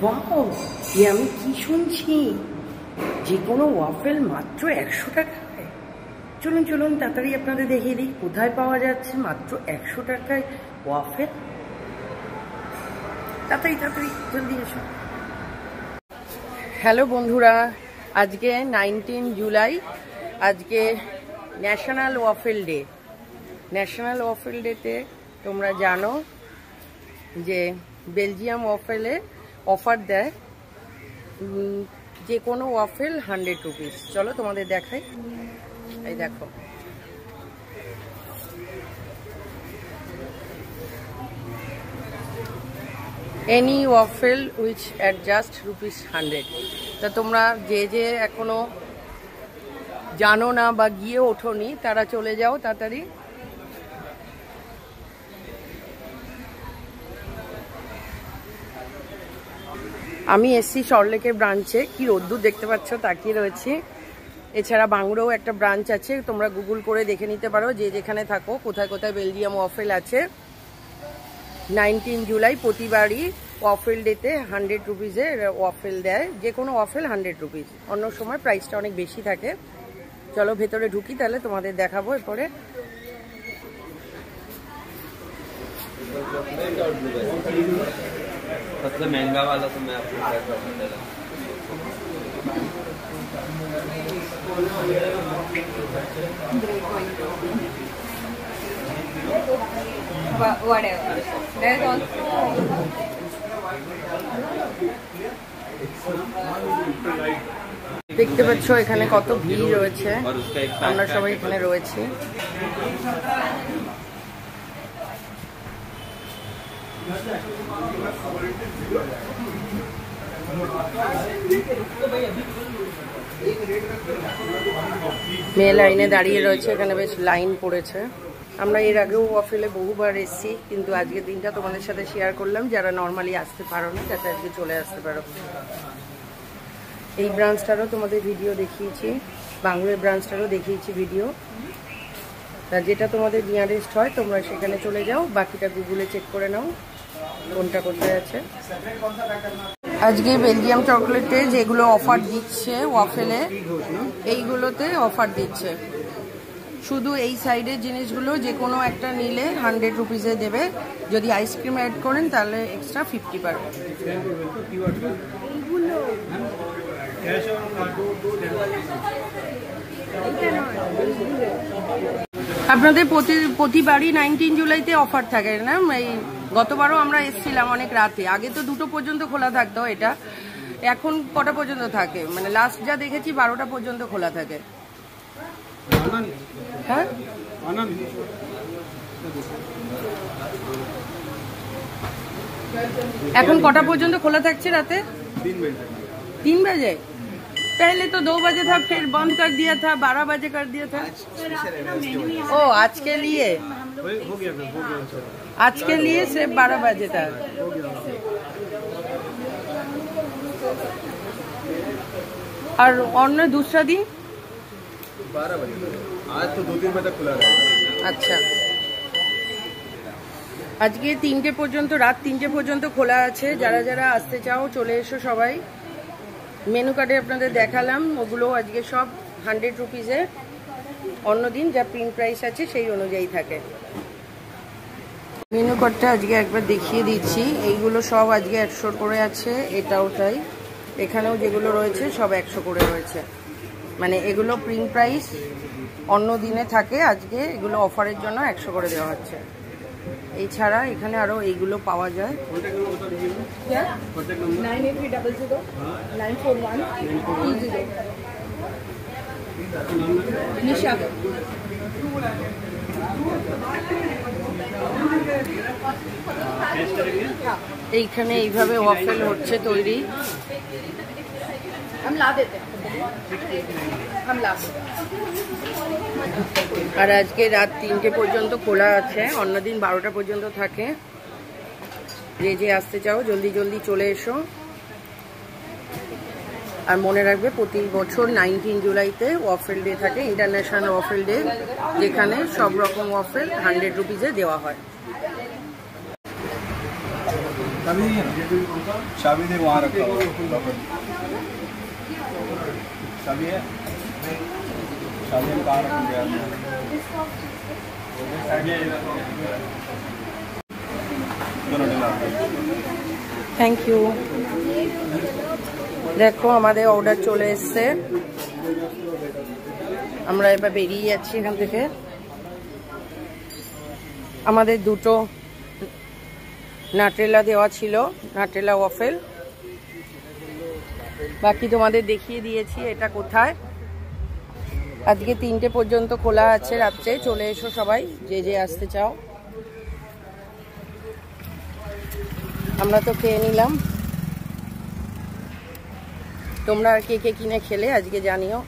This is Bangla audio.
ওয়াও, এ আমি কি শুনছি, যে কোনো ওয়াফেল মাত্র 100 টাকায়। চলুন চলুন তাড়াতাড়ি আপনাদের দেখিয়ে দিই কোথায় পাওয়া যাচ্ছে মাত্র 100 টাকায় ওয়াফেল। তাড়াতাড়ি তাড়াতাড়ি জলদি এসো। হ্যালো বন্ধুরা, আজকে 19 জুলাই, আজকে national waffle day. National waffle ডেতে তোমরা জানো যে বেলজিয়াম ওয়াফেলে অফার দেয়, যে কোনো ওয়াফেল 100 রুপিস। চলো তোমাদের দেখাই, এই দেখো any waffle which at just ₹100। তা তোমরা যে এখনো জানো না বা গিয়ে ওঠোনি তারা চলে যাও তাড়াতাড়ি। আমি এসছি সল্টলেকের ব্রাঞ্চে, কি রোদ্দুর দেখতে পাচ্ছ, তাকিয়ে রয়েছি। এছাড়া বাংলোও একটা ব্রাঞ্চ আছে, তোমরা গুগল করে দেখে নিতে পারো যে যেখানে থাকো কোথায় কোথায় বেলজিয়াম ওয়াফেল আছে। 19 জুলাই প্রতিবারই ওয়াফেল ডেতে 100 রুপিসের ওয়াফেল দেয়, যে কোনো ওয়াফেল 100 রুপিস। অন্য সময় প্রাইসটা অনেক বেশি থাকে। চলো ভেতরে ঢুকি, তাহলে তোমাদের দেখাবো এরপরে। सबसे महंगा वाला तो मैं आपको क्या कर सकता था। Whatever. There's also দেখতে পাচ্ছ এখানে কত ভিড় রয়েছে, আমরা সবাই এখানে রয়েছি। মেয়ে লাইনে দাঁড়িয়ে রয়েছে, এখানে বেশ লাইন পড়েছে। আমরা এর আগেও ওয়াফেলে বহুবার এসেছি, কিন্তু আজকের দিনটা তোমাদের সাথে শেয়ার করলাম, যারা নর্মালি আসতে পারো না যাতে আজকে চলে আসতে পারো। এই ব্রাঞ্চটারও তোমাদের ভিডিও দেখিয়েছি, বাংলার ব্রাঞ্চটারও দেখিয়েছি ভিডিও। যেটা তোমাদের নিয়ারেস্ট হয় তোমরা সেখানে চলে যাও, বাকিটা গুগলে চেক করে নাও কোনটা কোথায় আছে। আজকে বেলজিয়াম চকলেটে যেগুলো অফার দিচ্ছে ওয়াফেলে, এইগুলোতে অফার দিচ্ছে। শুধু এই সাইডের জিনিসগুলো যে কোনো একটা নিলে 100 রুপিসে দেবে, যদি আইসক্রিম অ্যাড করেন তাহলে এক্সট্রা 50 পারবে। আপনাদের প্রতিবারই 19 জুলাইতে অফার থাকে না? এই গতবারও আমরা এসেছিলাম অনেক রাতে, আগে তো 2টো পর্যন্ত খোলা থাকতো, এটা এখন কটা পর্যন্ত থাকে? মানে লাস্ট যা দেখেছি 12টা পর্যন্ত খোলা থাকে। হ্যাঁ, এখন কটা পর্যন্ত খোলা থাকছে রাতে? 3 बजे। पहले तो 2 बजे था, फिर बंद कर दिया था, 12 बजे कर दिया था। ओ आज के लिए सिर्फ 12 बजे था। और अन्य दूसरा दिन 12 बजे, आज तो 2-3 बजे तक खुला रहेगा। अच्छा, আজকে 3টে পর্যন্ত, রাত 3টে পর্যন্ত খোলা আছে। যারা যারা আসতে চাও চলে এসো সবাই। মেনু কার্ডে আপনাদের দেখালাম, ওগুলো আজকে সব 100 রুপিসে। অন্যদিন যা প্রিন্ট প্রাইস আছে সেই অনুযায়ী থাকে। মেনু কার্ডটা আজকে একবার দেখিয়ে দিচ্ছি। এইগুলো সব আজকে 100 করে আছে, এটাও তাই। এখানেও যেগুলো রয়েছে সব 100 করে রয়েছে। মানে এগুলো প্রিন্ট প্রাইস অন্য দিনে থাকে, আজকে এগুলো অফারের জন্য 100 করে দেওয়া হচ্ছে। এছাড়া এখানে আরো এইগুলো পাওয়া যায়। এইখানে এইভাবে ওয়াফেল হচ্ছে তৈরি। আর আজকে রাত 3টে পর্যন্ত খোলা আছে, অন্যদিন 12টা পর্যন্ত থাকে। যে আসতে চাও জলদি জলদি চলে এসো। আর মনে রাখবে প্রতি বছর 19 জুলাইতে ওয়াফেল ডে থাকে, ইন্টারন্যাশনাল ওয়াফেল ডে, যেখানে সব রকম ওয়াফেল 100 রুপিসে দেওয়া হয়। चाबी दे वहाँ रखा हुआ चाबी है चाबी हम कहाँ रखेंगे यार থ্যাংক ইউ। দেখো আমাদের অর্ডার চলে এসছে, আমরা এবার বেরিয়ে যাচ্ছি এখান থেকে। আমাদের দুটো নাটেলা দেওয়া ছিল, নাটেলা ওয়াফেল, বাকি তোমাদের দেখিয়ে দিয়েছি এটা কোথায়। আজকে 3টে পর্যন্ত খোলা আছে রাত্রে, চলে এসো সবাই যে যে আসতে চাও। আমরা তো খেয়ে নিলাম, তোমরা কে কে কিনে খেলে আজকে জানিও।